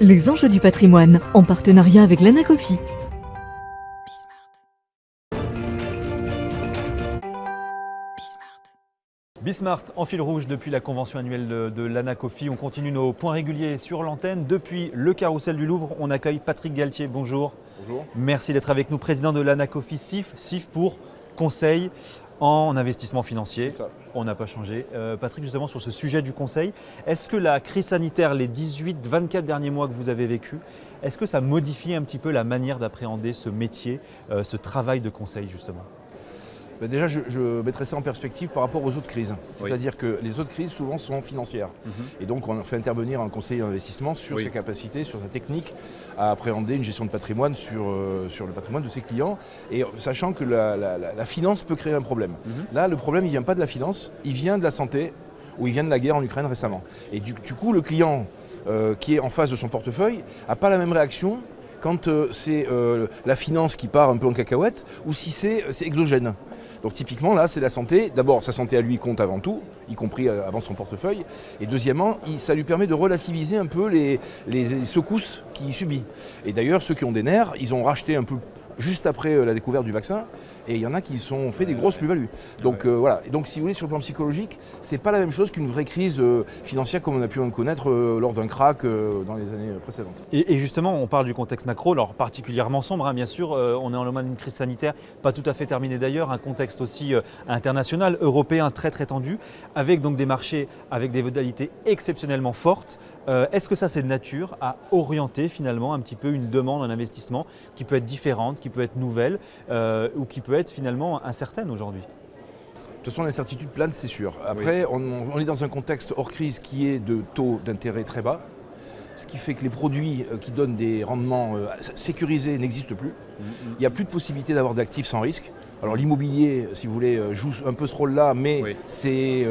Les enjeux du patrimoine, en partenariat avec l'Anacofi. Bismart en fil rouge depuis la convention annuelle de l'Anacofi. On continue nos points réguliers sur l'antenne. Depuis le Carrousel du Louvre, on accueille Patrick Galtier. Bonjour. Bonjour. Merci d'être avec nous, président de l'Anacofi CIF. CIF pour Conseil en investissement financier. C'est ça. On n'a pas changé. Patrick, justement, sur ce sujet du conseil, est-ce que la crise sanitaire, les 18-24 derniers mois que vous avez vécu, est-ce que ça modifie un petit peu la manière d'appréhender ce métier, ce travail de conseil, justement ? Déjà, je mettrais ça en perspective par rapport aux autres crises. Oui. C'est-à-dire que les autres crises, souvent, sont financières. Et donc, on fait intervenir un conseiller d'investissement sur ses capacités, sur sa technique à appréhender une gestion de patrimoine sur le patrimoine de ses clients. Et sachant que la finance peut créer un problème. Là, le problème, il ne vient pas de la finance, il vient de la santé ou il vient de la guerre en Ukraine récemment. Et du coup, le client qui est en face de son portefeuille n'a pas la même réaction quand c'est la finance qui part un peu en cacahuète ou si c'est exogène. Donc typiquement là c'est la santé, d'abord sa santé à lui compte avant tout, y compris avant son portefeuille, et deuxièmement ça lui permet de relativiser un peu les secousses qu'il subit. Et d'ailleurs ceux qui ont des nerfs, ils ont racheté un peu juste après la découverte du vaccin, et il y en a qui se sont fait des grosses plus-values. Donc voilà. Et donc si vous voulez, sur le plan psychologique, c'est pas la même chose qu'une vraie crise financière comme on a pu en connaître lors d'un krach dans les années précédentes. Et justement, on parle du contexte macro, alors particulièrement sombre, hein, bien sûr. On est en lendemain d'une crise sanitaire, pas tout à fait terminée d'ailleurs, un contexte aussi international, européen très très tendu, avec donc des marchés avec des modalités exceptionnellement fortes. Est-ce que ça c'est de nature à orienter finalement un petit peu une demande en investissement qui peut être différente, qui peut être nouvelle ou qui peut être finalement incertaine aujourd'hui ? De toute façon, l'incertitude plane, c'est sûr. Après, on est dans un contexte hors crise qui est de taux d'intérêt très bas, ce qui fait que les produits qui donnent des rendements sécurisés n'existent plus. Il n'y a plus de possibilité d'avoir d'actifs sans risque. Alors l'immobilier, si vous voulez, joue un peu ce rôle-là, mais c'est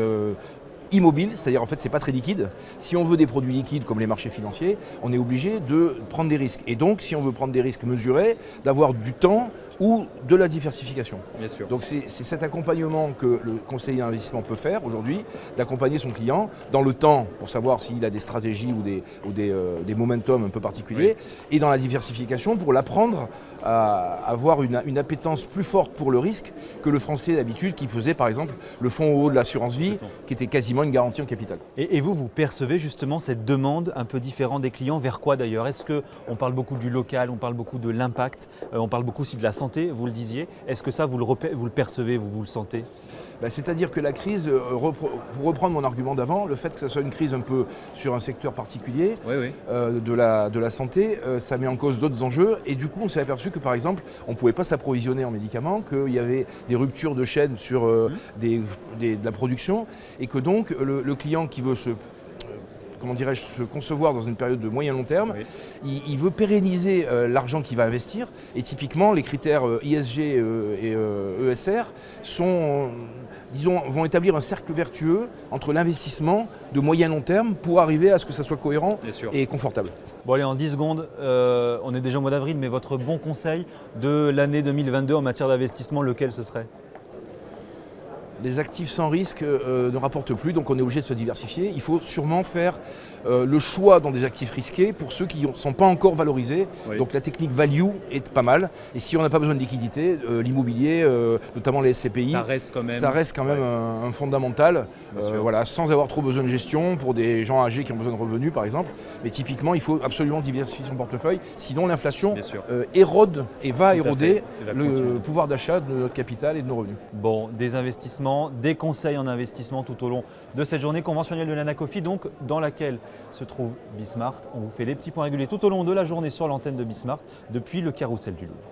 immobile, c'est-à-dire en fait c'est pas très liquide. Si on veut des produits liquides comme les marchés financiers, on est obligé de prendre des risques. Et donc si on veut prendre des risques mesurés, d'avoir du temps ou de la diversification. Bien sûr. Donc c'est cet accompagnement que le conseiller d'investissement peut faire aujourd'hui, d'accompagner son client dans le temps pour savoir s'il a des stratégies ou des momentum un peu particuliers, et dans la diversification pour l'apprendre à avoir une appétence plus forte pour le risque que le français d'habitude qui faisait par exemple le fonds haut de l'assurance vie qui était quasiment une garantie en capital. Et vous percevez justement cette demande un peu différente des clients vers quoi d'ailleurs ? Est-ce qu'on parle beaucoup du local, on parle beaucoup de l'impact, on parle beaucoup aussi de la santé, vous le disiez. Est-ce que ça vous le percevez, vous le sentez ? C'est-à-dire que la crise, pour reprendre mon argument d'avant, le fait que ce soit une crise un peu sur un secteur particulier de la santé, ça met en cause d'autres enjeux. Et du coup, on s'est aperçu que par exemple, on ne pouvait pas s'approvisionner en médicaments, qu'il y avait des ruptures de chaîne sur de la production, et que donc le client qui veut se concevoir dans une période de moyen long terme, il veut pérenniser l'argent qu'il va investir. Et typiquement, les critères ISG et ESR vont établir un cercle vertueux entre l'investissement de moyen long terme pour arriver à ce que ça soit cohérent et confortable. Bon allez, en 10 secondes, on est déjà au mois d'avril, mais votre bon conseil de l'année 2022 en matière d'investissement, lequel ce serait ? Les actifs sans risque ne rapportent plus, donc on est obligé de se diversifier. Il faut sûrement faire le choix dans des actifs risqués pour ceux qui ne sont pas encore valorisés. Donc la technique value est pas mal. Et si on n'a pas besoin de liquidité, l'immobilier, notamment les SCPI, ça reste quand même un fondamental, sans avoir trop besoin de gestion pour des gens âgés qui ont besoin de revenus par exemple. Mais typiquement, il faut absolument diversifier son portefeuille, sinon l'inflation érode et va éroder le pouvoir d'achat de notre capital et de nos revenus. Bon, des investissements, des conseils en investissement tout au long de cette journée conventionnelle de l'Anacofi, donc dans laquelle se trouve Bismart. On vous fait les petits points réguliers tout au long de la journée sur l'antenne de Bismart depuis le Carrousel du Louvre.